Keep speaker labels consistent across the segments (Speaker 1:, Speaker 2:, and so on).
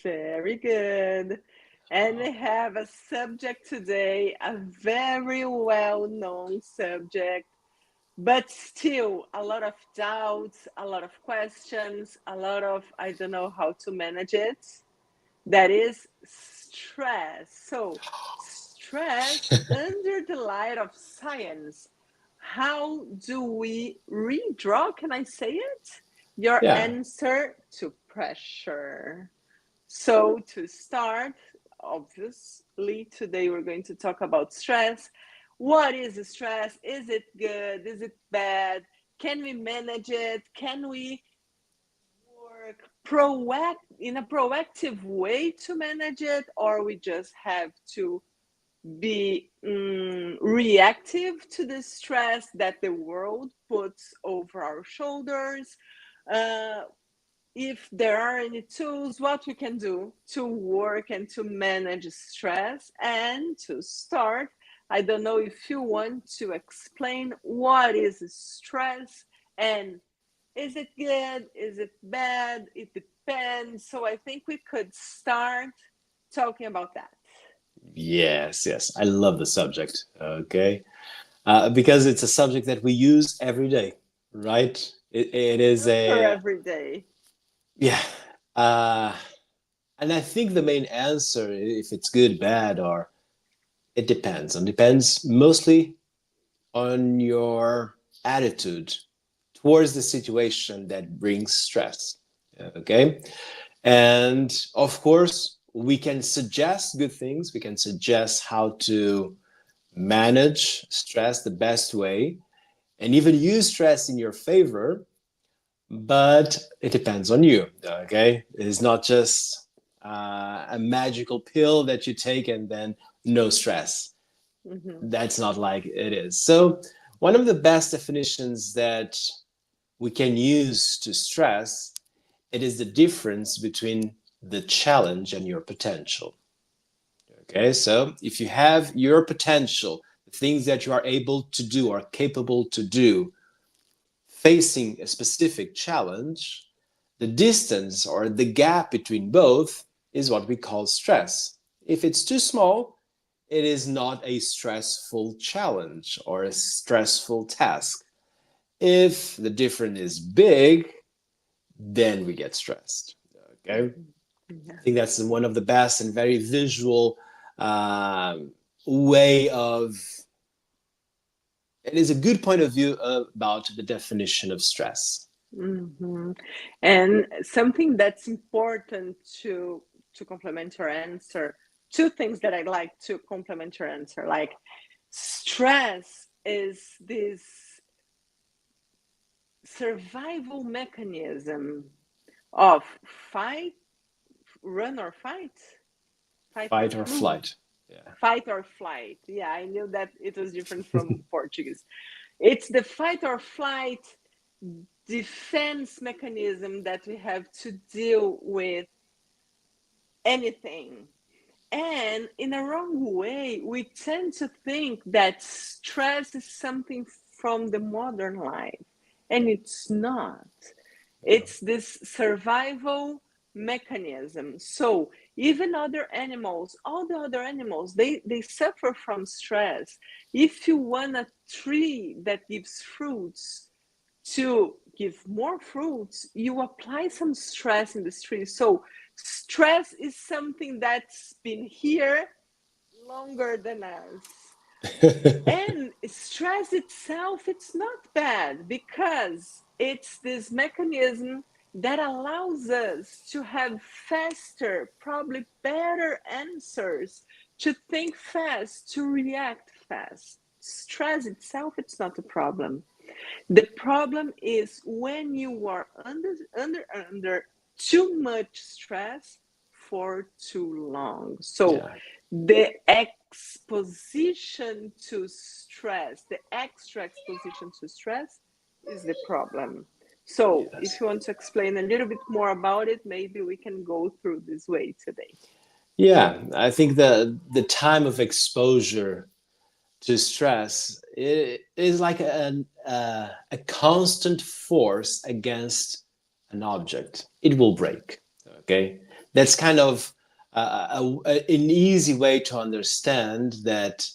Speaker 1: Very good. And we have a subject today, a very well-known subject, but still a lot of doubts, a lot of questions, a lot of I don't know how to manage it. That is stress. So, stress under the light of science. How do we redraw? Can I say it? Your
Speaker 2: Yeah,
Speaker 1: answer to pressure. So, to start, obviously, today we're going to talk about stress. What is stress? Is it good? Is it bad? Can we manage it? Can we work in a proactive way to manage it, or we just have to be reactive to the stress that the world puts over our shoulders? Uh, if there are any tools, what we can do to work and to manage stress. And to start, I don't know if you want to explain what is stress and is it good? Is it bad? It depends. So I think we could start talking about that.
Speaker 2: yes. I love the subject. Okay. Because it's a subject that we use every day, right? It is
Speaker 1: Super
Speaker 2: a,
Speaker 1: every day.
Speaker 2: yeah. Uh, and I think the main answer, if it's good, bad, or it depends. And depends mostly on your attitude towards the situation that brings stress. Okay. And of course, we can suggest good things. We can suggest how to manage stress the best way and even use stress in your favor, but it depends on you. Okay. It's not just a magical pill that you take and then no stress.
Speaker 1: Mm-hmm.
Speaker 2: That's not like it is. So, one of the best definitions that we can use to stress, it is the difference between the challenge and your potential. Okay, so if you have your potential, the things that you are able to do or capable to do, facing a specific challenge, the distance or the gap between both is what we call stress. If it's too small, it is not a stressful challenge or a stressful task. If the difference is big, then we get stressed. Okay,
Speaker 1: Mm-hmm.
Speaker 2: I
Speaker 1: Yeah.
Speaker 2: think that's one of the best and very visual way of. It is a good point of view about the definition of stress.
Speaker 1: Mm-hmm. And something that's important to complement your answer, two things that I'd like to complement your answer. Like stress is this survival mechanism of fight, run or fight, fight or
Speaker 2: Fight or
Speaker 1: flew,
Speaker 2: flight. Yeah.
Speaker 1: fight or flight. Yeah, I knew that it was different from Portuguese. It's the fight or flight defense mechanism that we have to deal with anything. And in a wrong way, we tend to think that stress is something from the modern life, and it's not. It's this survival mechanism. So even other animals, all the other animals, they suffer from stress. If you want a tree that gives fruits to give more fruits, you apply some stress in this tree. So stress is something that's been here longer than us. And stress itself, it's not bad because it's this mechanism that allows us to have faster, probably better answers, to think fast, to react fast. Stress itself, it's not a problem. The problem is when you are under too much stress for too long. So
Speaker 2: Yeah.
Speaker 1: the exposition to stress, the extra exposition to stress is the problem. So if
Speaker 2: Yes.
Speaker 1: you want to explain a little bit more about it, maybe we can go through this way today.
Speaker 2: Yeah. I think the time of exposure to stress is like a constant force against an object. It will break. Okay. That's kind of an easy way to understand that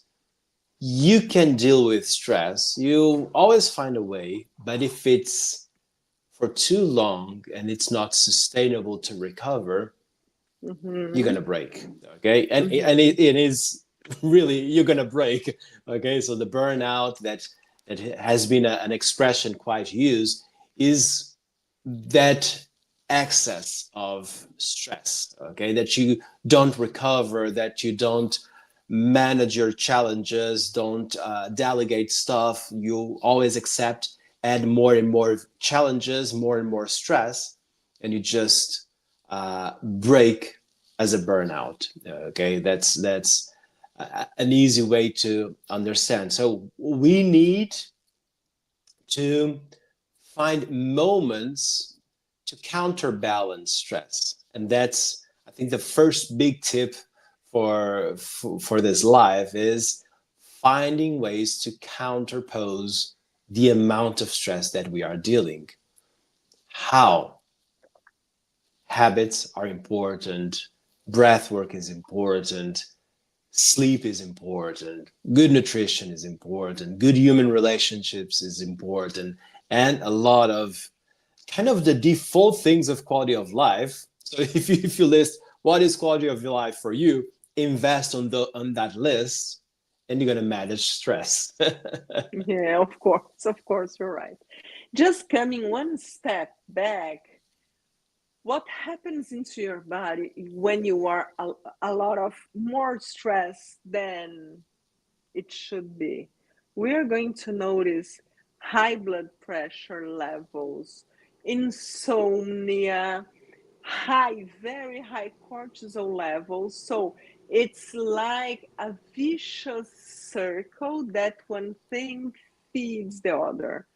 Speaker 2: you can deal with stress. You always find a way, but if it's for too long and it's not sustainable to recover, you're
Speaker 1: Mm-hmm.
Speaker 2: gonna break. Okay, and
Speaker 1: Mm-hmm.
Speaker 2: it is really you're gonna break. Okay, so the burnout that has been an expression quite used is that excess of stress. Okay, that you don't recover, that you don't manage your challenges, don't delegate stuff. You always accept, add more and more challenges, more and more stress, and you just break as a burnout. Okay, that's an easy way to understand. So we need to find moments to counterbalance stress, and that's I think the first big tip for this life is finding ways to counterpose the amount of stress that we are dealing. How? Habits are important, breath work is important, sleep is important, good nutrition is important, good human relationships is important, and a lot of kind of the default things of quality of life. So if you list what is quality of life for you, invest on that list, and you're gonna manage stress.
Speaker 1: Yeah, of course, you're right. Just coming one step back, what happens into your body when you are a lot of more stress than it should be? We are going to notice high blood pressure levels, insomnia, high, very high cortisol levels. So it's like a vicious circle that one thing feeds the other.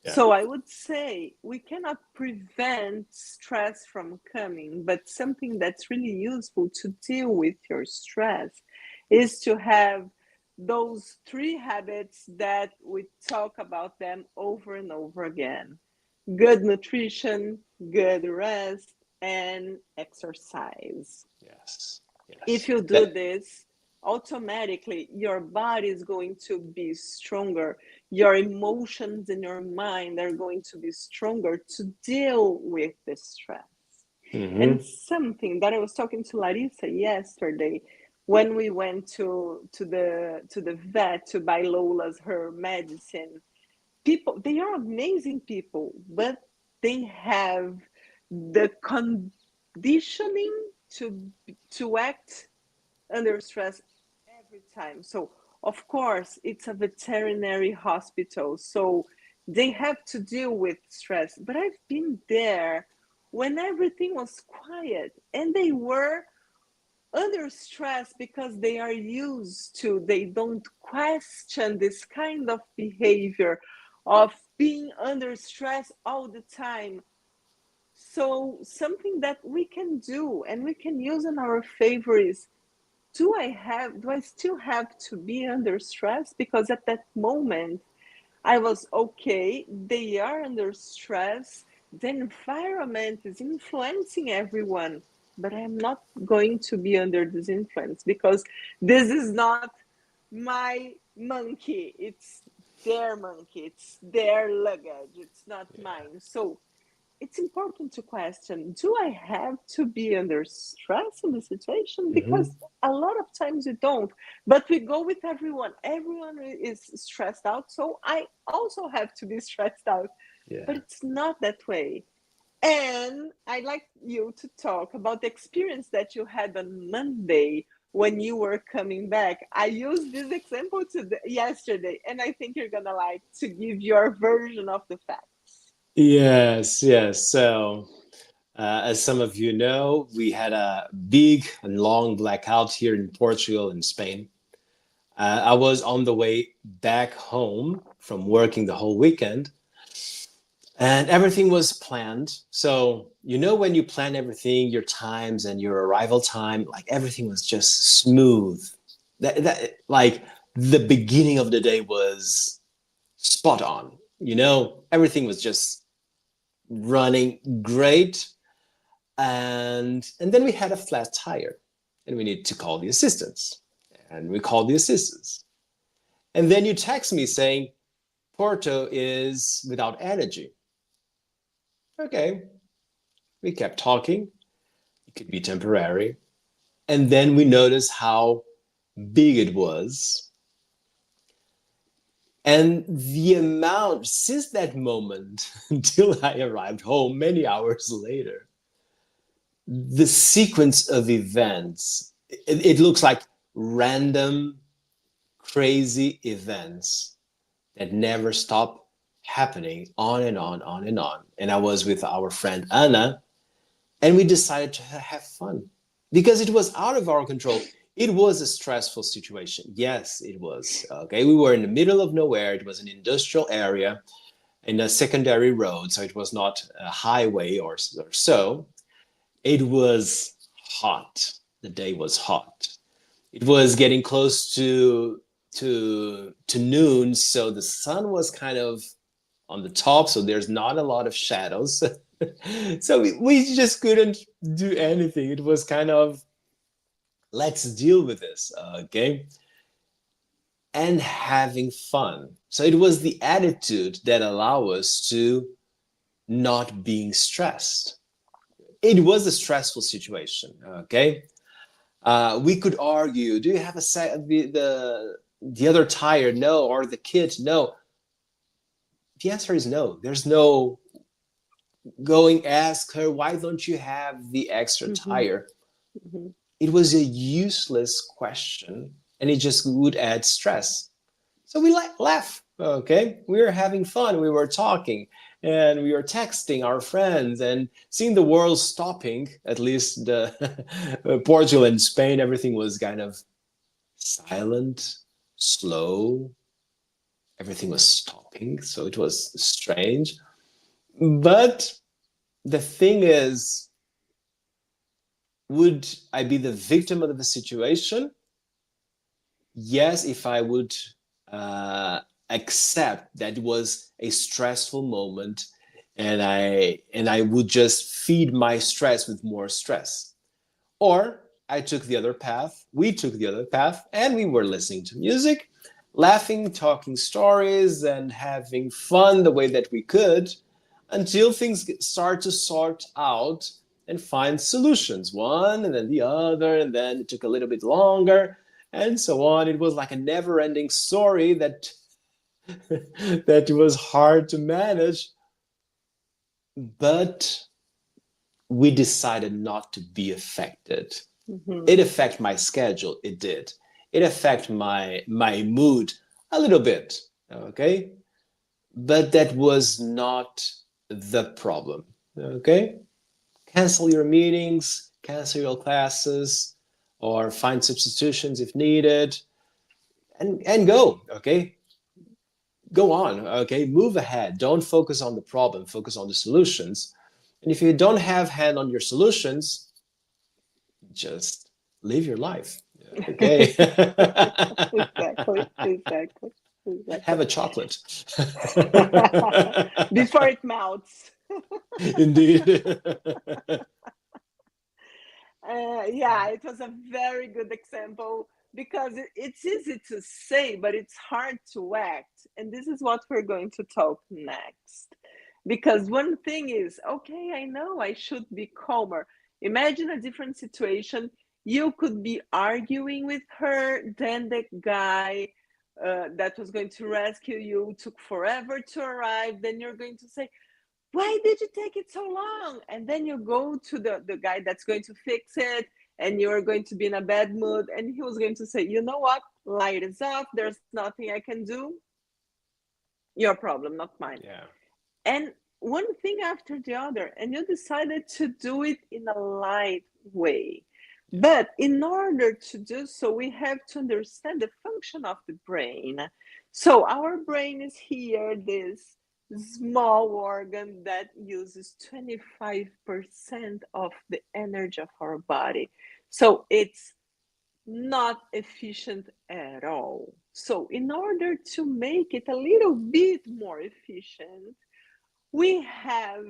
Speaker 2: Yeah.
Speaker 1: So I would say we cannot prevent stress from coming, but something that's really useful to deal with your stress is to have those three habits that we talk about them over and over again: good nutrition, good rest, and exercise.
Speaker 2: Yes.
Speaker 1: If
Speaker 2: Yes.
Speaker 1: you do
Speaker 2: That.
Speaker 1: this, automatically your body is going to be stronger. Your emotions and your mind are going to be stronger to deal with the stress. And
Speaker 2: Mm-hmm.
Speaker 1: something that I was talking to Larissa yesterday when we went to the vet to buy Lola's her medicine. People, they are amazing people, but they have the conditioning to act under stress every time. So of course it's a veterinary hospital, so they have to deal with stress. But I've been there when everything was quiet and they were under stress because they are used to, they don't question this kind of behavior of being under stress all the time. So something that we can do and we can use in our favor is, do I still have to be under stress? Because at that moment I was okay, they are under stress, the environment is influencing everyone, but I'm not going to be under this influence because this is not my monkey, it's their monkey, it's their luggage, it's not
Speaker 2: Yeah.
Speaker 1: mine. So it's important to question, do I have to be under stress in the situation?
Speaker 2: Mm-hmm.
Speaker 1: Because a lot of times you don't, but we go with everyone. Everyone is stressed out, so I also have to be stressed out. But
Speaker 2: Yeah.
Speaker 1: it's not that way. And I'd like you to talk about the experience that you had on Monday when you were coming back. I used this example yesterday, and I think you're gonna like to give your version of the facts.
Speaker 2: Yes. Yes. So. As some of you know, we had a big and long blackout here in Portugal and Spain. I was on the way back home from working the whole weekend, and everything was planned. So, you know, when you plan everything, your times and your arrival time, like everything was just smooth. Like the beginning of the day was spot on. You know, everything was just running great. And then we had a flat tire, and we need to call the assistants. And we called the assistants. And then you text me saying, Porto is without energy. Okay, we kept talking. It could be temporary. And then we noticed how big it was. And the amount, since that moment until I arrived home many hours later, the sequence of events, it looks like random, crazy events that never stop happening on and on and on. And I was with our friend Anna, and we decided to have fun because it was out of our control. It was a stressful situation. Yes, it was. Okay, we were in the middle of nowhere. It was an industrial area in a secondary road, so it was not a highway or so. It was hot. The day was hot. It was getting close to noon, so the sun was kind of on the top, so there's not a lot of shadows. So we just couldn't do anything. It was kind of, let's deal with this, okay? And having fun. So it was the attitude that allowed us to not being stressed. It was a stressful situation, okay? We could argue, do you have the other tire? No. Or the kit? No. The answer is no. There's no going ask her, why don't you have the extra tire? It was a useless question, and it just would add stress. So we laugh, okay? We were having fun, we were talking, and we were texting our friends and seeing the world stopping. At least the Portugal and Spain, everything was kind of silent, slow. Everything was stopping, so it was strange. But the thing is, would I be the victim of the situation? Yes, if I would accept that it was a stressful moment, and I would just feed my stress with more stress. Or I took the other path, we took the other path, and we were listening to music, laughing, talking stories, and having fun the way that we could until things start to sort out and find solutions, one and then the other, and then it took a little bit longer, and so on. It was like a never-ending story that that was hard to manage, but we decided not to be affected. It affected my schedule, it did. It affected my mood a little bit, okay? But that was not the problem, okay? Cancel your meetings, cancel your classes, or find substitutions if needed, and go, okay? Go on, okay? Move ahead. Don't focus on the problem, focus on the solutions. And if you don't have hand on your solutions, just live your life, okay?
Speaker 1: Exactly, exactly,
Speaker 2: Have
Speaker 1: exactly.
Speaker 2: a chocolate.
Speaker 1: Before it melts.
Speaker 2: Indeed.
Speaker 1: Yeah, it was a very good example because it's easy to say, but it's hard to act. And this is what we're going to talk next. Because one thing is, okay, I know I should be calmer. Imagine a different situation. You could be arguing with her, then the guy that was going to rescue you took forever to arrive. Then you're going to say, why did you take it so long? And then you go to the guy that's going to fix it, and you're going to be in a bad mood, and he was going to say, you know what, light is off, there's nothing I can do, your problem, not mine.
Speaker 2: Yeah.
Speaker 1: And one thing after the other, and you decided to do it in a light way.
Speaker 2: Yeah.
Speaker 1: But in order to do so, we have to understand the function of the brain. So our brain is here, this small organ that uses 25% of the energy of our body. So it's not efficient at all. So in order to make it a little bit more efficient, we have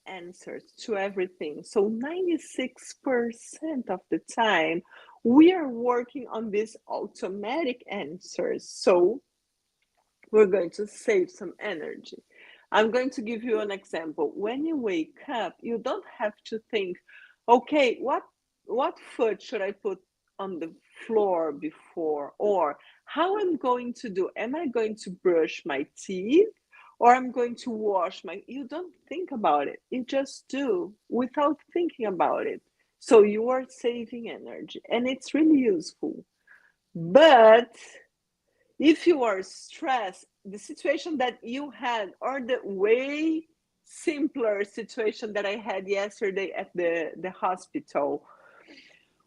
Speaker 1: answers to everything. So 96% of the time, we are working on these automatic answers. So we're going to save some energy. I'm going to give you an example. When you wake up, you don't have to think, okay, what foot should I put on the floor before, or how I'm going to do? Am I going to brush my teeth, or I'm going to wash my? You don't think about it. You just do without thinking about it. So you are saving energy, and it's really useful. But if you are stressed, the situation that you had, or the way simpler situation that I had yesterday at the hospital,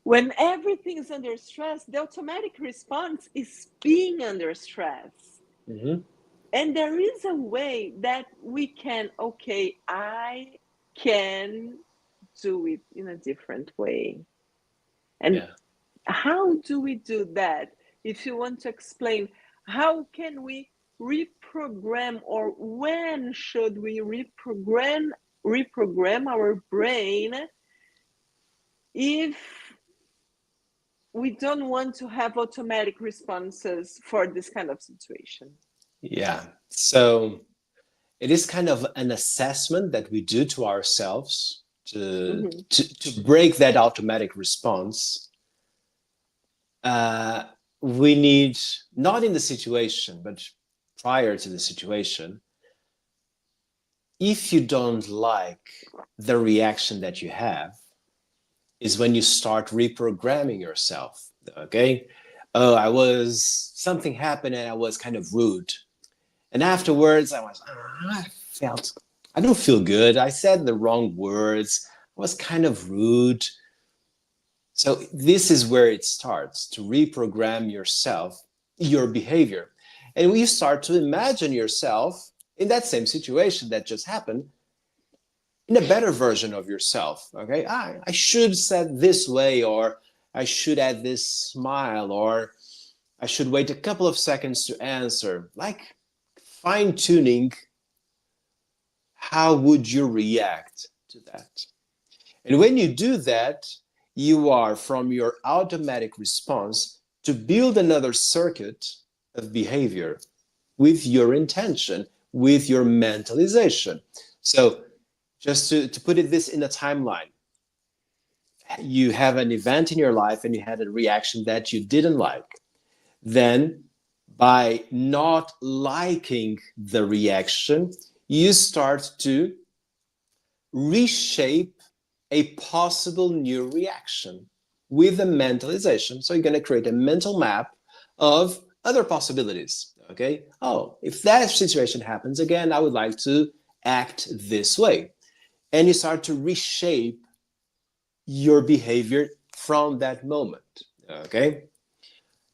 Speaker 1: when everything is under stress, the automatic response is being under stress.
Speaker 2: Mm-hmm.
Speaker 1: And there is a way that we can, okay, I can do it in a different way. And
Speaker 2: Yeah.
Speaker 1: how do we do that? If you want to explain, how can we reprogram, or when should we reprogram our brain if we don't want to have automatic responses for this kind of situation?
Speaker 2: Yeah. So it is kind of an assessment that we do to ourselves
Speaker 1: Mm-hmm.
Speaker 2: to break that automatic response. Uh, we need, not in the situation, but prior to the situation, if you don't like the reaction that you have, is when you start reprogramming yourself. Okay. Oh, something happened and I was kind of rude. And afterwards, I felt, I don't feel good. I said the wrong words. I was kind of rude. So this is where it starts to reprogram yourself, your behavior. And when you start to imagine yourself in that same situation that just happened, in a better version of yourself. Okay, I should said this way, or I should add this smile, or I should wait a couple of seconds to answer. Like fine tuning, how would you react to that? And when you do that, you are from your automatic response to build another circuit of behavior with your intention, with your mentalization. So just to put it this in a timeline, you have an event in your life and you had a reaction that you didn't like. Then by not liking the reaction, you start to reshape a possible new reaction with a mentalization. So you're going to create a mental map of other possibilities. Okay. Oh, if that situation happens again, I would like to act this way. And you start to reshape your behavior from that moment. Okay.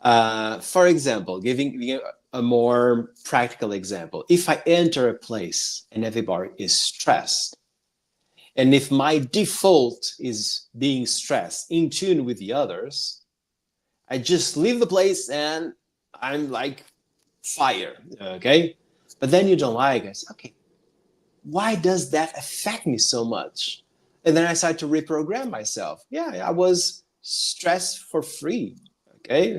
Speaker 2: For example, giving a more practical example, if I enter a place and everybody is stressed, and if my default is being stressed, in tune with the others, I just leave the place and I'm like fire. Okay. But then you don't like it. Okay. Why does that affect me so much? And then I start to reprogram myself. Yeah, I was stressed for free. Okay.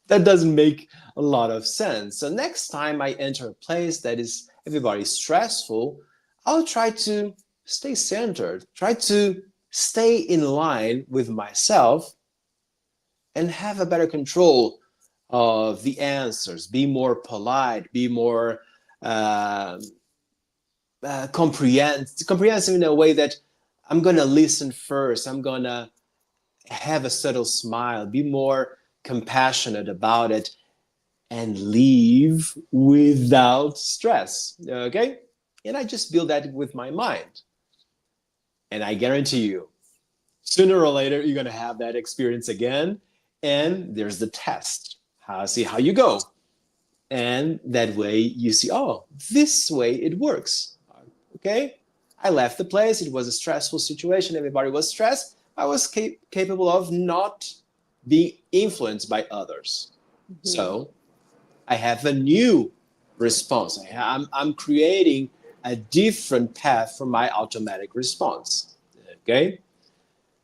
Speaker 2: That doesn't make a lot of sense. So next time I enter a place that is everybody's stressful, I'll try to stay centered, try to stay in line with myself and have a better control of the answers, be more polite, be more uh, comprehensive in a way that I'm going to listen first. I'm going to have a subtle smile, be more compassionate about it, and leave without stress. Okay? And I just build that with my mind. And I guarantee you, sooner or later, you're going to have that experience again. And there's the test. See how you go. And that way you see, oh, this way it works. Okay? I left the place. It was a stressful situation. Everybody was stressed. I was capable of not being influenced by others.
Speaker 1: Mm-hmm.
Speaker 2: So I have a new response. I'm creating a different path from my automatic response. Okay?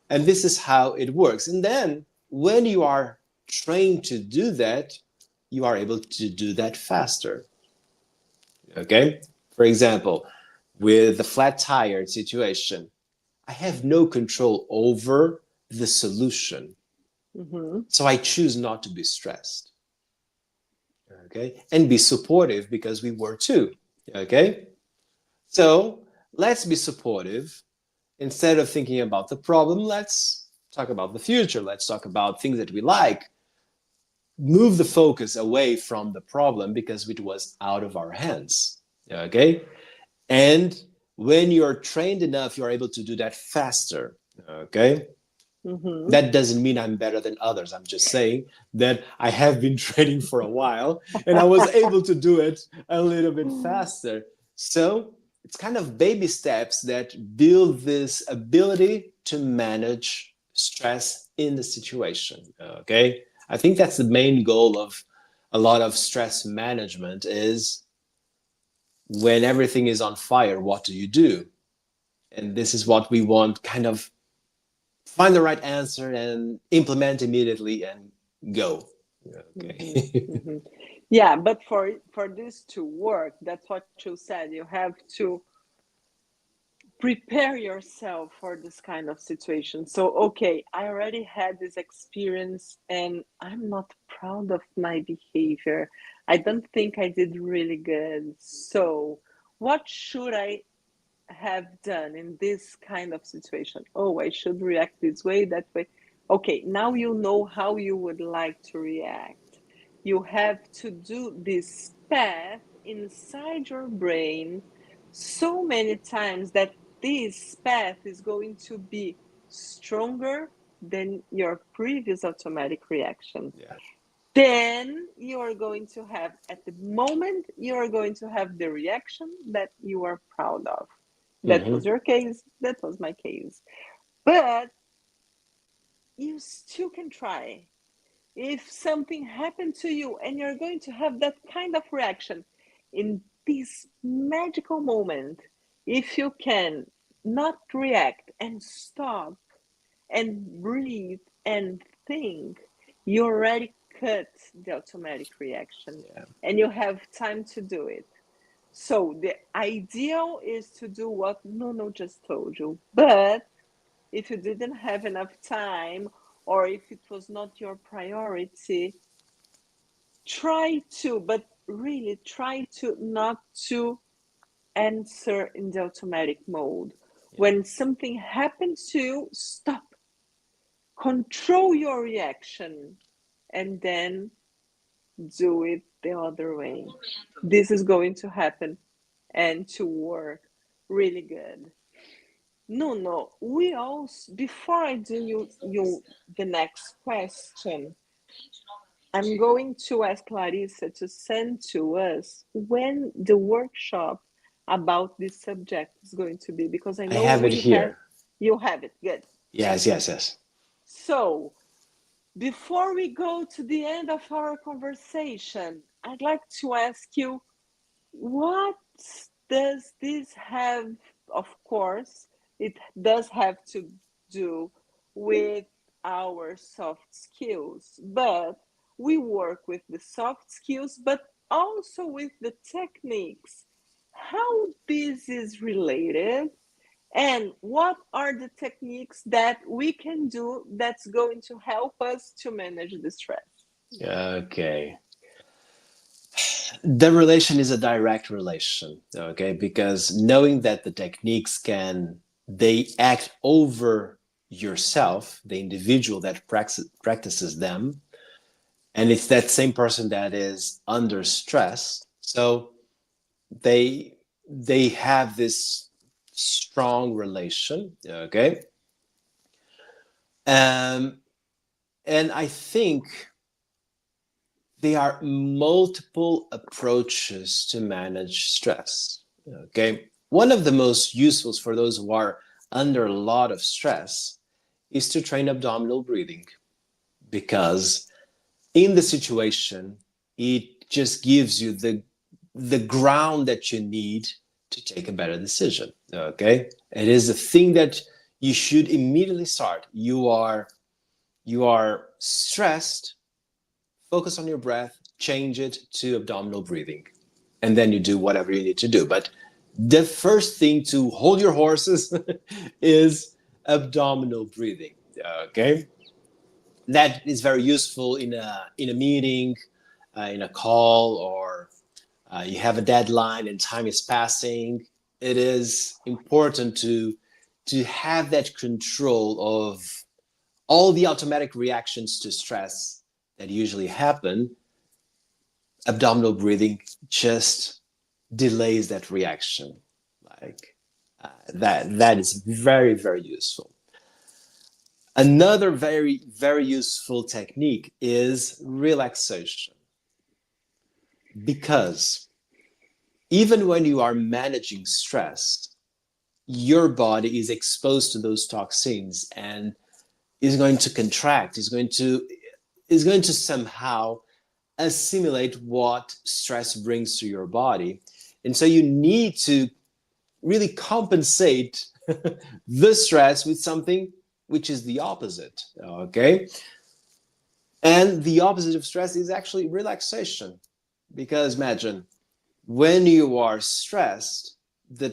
Speaker 2: And this is how it works. And then when you are trained to do that, you are able to do that faster. Okay? For example, with the flat tire situation, I have no control over the solution.
Speaker 1: Mm-hmm.
Speaker 2: So I choose not to be stressed. Okay? And be supportive because we were too. Okay? So let's be supportive. Instead of thinking about the problem, let's talk about the future. Let's talk about things that we like. Move the focus away from the problem because it was out of our hands. Okay? And when you're trained enough, you're able to do that faster. Okay?
Speaker 1: Mm-hmm.
Speaker 2: That doesn't mean I'm better than others. I'm just saying that I have been training for a while and I was able to do it a little bit faster. So it's kind of baby steps that build this ability to manage stress in the situation. Okay. I think that's the main goal of a lot of stress management is when everything is on fire, what do you do? And this is what we want kind of find the right answer and implement immediately and go.
Speaker 1: Mm-hmm.
Speaker 2: Okay.
Speaker 1: Mm-hmm. Yeah, but for this to work, that's what you said. You have to prepare yourself for this kind of situation. So, okay, I already had this experience and I'm not proud of my behavior. I don't think I did really good. So, what should I have done in this kind of situation? Oh, I should react this way, that way. Okay, now you know how you would like to react. You have to do this path inside your brain so many times that this path is going to be stronger than your previous automatic reaction.
Speaker 2: Yeah.
Speaker 1: Then you are going to have, at the moment, you are going to have the reaction that you are proud of. That was
Speaker 2: Mm-hmm.
Speaker 1: your case, that was my case. But you still can try. If something happened to you and you're going to have that kind of reaction in this magical moment, if you can not react and stop and breathe and think, you already cut the automatic reaction
Speaker 2: Yeah.
Speaker 1: and you have time to do it. So the ideal is to do what Nuno just told you. But if you didn't have enough time or if it was not your priority, try to, but really try to not to answer in the automatic mode.
Speaker 2: Yeah.
Speaker 1: When something happens to you, stop, control your reaction, and then do it the other way. This is going to happen and to work really good. No, no. We also, before I do you the next question, I'm going to ask Clarissa to send to us when the workshop about this subject is going to be, because I
Speaker 2: I
Speaker 1: know
Speaker 2: have it
Speaker 1: we have,
Speaker 2: here.
Speaker 1: you have it. Good.
Speaker 2: Yes, yes, yes.
Speaker 1: So before we go to the end of our conversation, I'd like to ask you, what does this have? Of course, it does have to do with our soft skills, but we work with the soft skills, but also with the techniques. How this is related, and what are the techniques that we can do that's going to help us to manage the stress?
Speaker 2: Okay. The relation is a direct relation, okay? Because knowing that the techniques can, they act over yourself, the individual that practices them, and it's that same person that is under stress. So they they have this strong relation, okay? Um, and I think there are multiple approaches to manage stress. Okay. One of the most useful for those who are under a lot of stress is to train abdominal breathing because in the situation, it just gives you the ground that you need to take a better decision. Okay, it is a thing that you should immediately start. You are stressed. Focus on your breath. Change it to abdominal breathing, and then you do whatever you need to do. But the first thing to hold your horses is abdominal breathing. Okay, that is very useful in a meeting, in a call, or you have a deadline and time is passing. It is important to have that control of all the automatic reactions to stress that usually happen. Abdominal breathing just delays that reaction. Like that is very, very useful. Another very, very useful technique is relaxation, because even when you are managing stress, your body is exposed to those toxins and is going to contract, is going to somehow assimilate what stress brings to your body. And so you need to really compensate the stress with something which is the opposite. Okay. And the opposite of stress is actually relaxation. Because imagine when you are stressed, the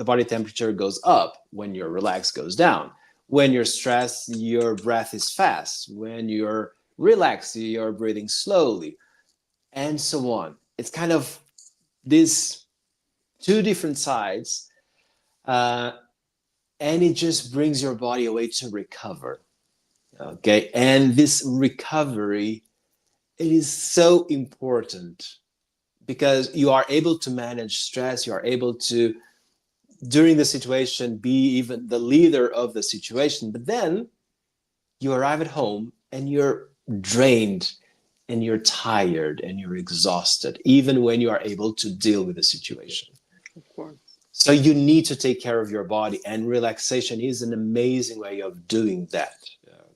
Speaker 2: body temperature goes up. When you're relaxed, goes down. When you're stressed, your breath is fast. When you're relaxed, you're breathing slowly, and so on. It's kind of these two different sides, uh, and it just brings your body a way to recover. Okay, and this recovery, it is so important because you are able to manage stress. You are able to, during the situation, be even the leader of the situation. But then you arrive at home and you're drained and you're tired and you're exhausted, even when you are able to deal with the situation.
Speaker 1: Of course.
Speaker 2: So you need to take care of your body, and relaxation is an amazing way of doing that.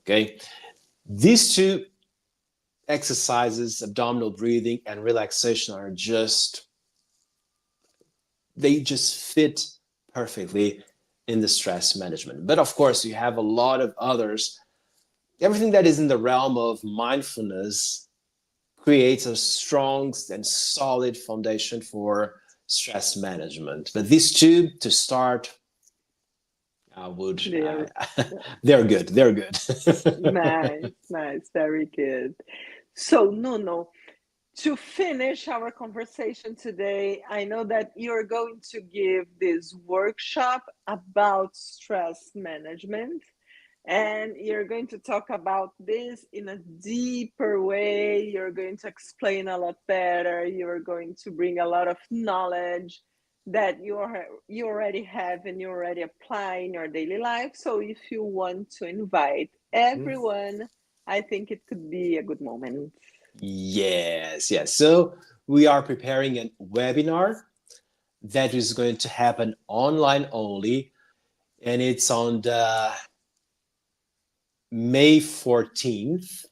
Speaker 2: Okay. These two exercises, abdominal breathing and relaxation, are just, they just fit perfectly in the stress management. But of course, you have a lot of others. Everything that is in the realm of mindfulness creates a strong and solid foundation for stress management. But these two, to start, I would,
Speaker 1: They're
Speaker 2: they're good. They're good.
Speaker 1: nice, nice, very good. So, no. To finish our conversation today, I know that you're going to give this workshop about stress management, and you're going to talk about this in a deeper way. You're going to explain a lot better. You're going to bring a lot of knowledge that you already have and you already apply in your daily life. So if you want to invite everyone, I think it could be a good moment.
Speaker 2: Yes, yes. So we are preparing a webinar that is going to happen online only, and it's on the May 14th.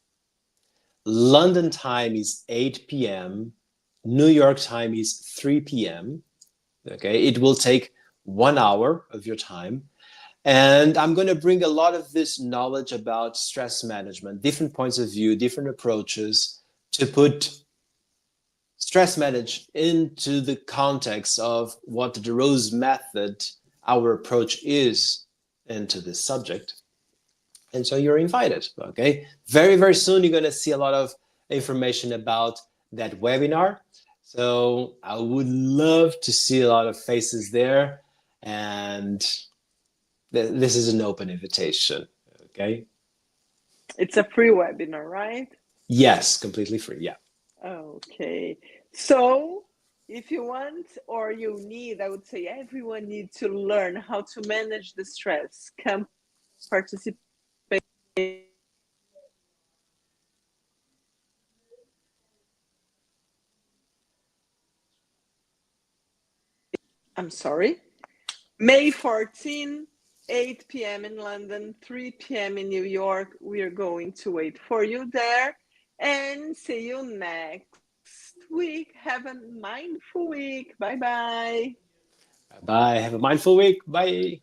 Speaker 2: London time is 8 p.m. New York time is 3 p.m. Okay, it will take 1 hour of your time. And I'm going to bring a lot of this knowledge about stress management, different points of view, different approaches to put stress manage into the context of what the Rose method, our approach is into this subject. And so you're invited. Okay, very, very soon you're going to see a lot of information about that webinar. So I would love to see a lot of faces there, and this is an open invitation. Okay.
Speaker 1: It's a free webinar, right?
Speaker 2: Yes, completely free. Yeah.
Speaker 1: Okay. So, if you want or you need, I would say everyone needs to learn how to manage the stress. Come participate. I'm sorry. May 14, 8 p.m. in London, 3 p.m. in New York. We are going to wait for you there and see you next week. Have a mindful week. Bye bye.
Speaker 2: Bye. Have a mindful week. Bye.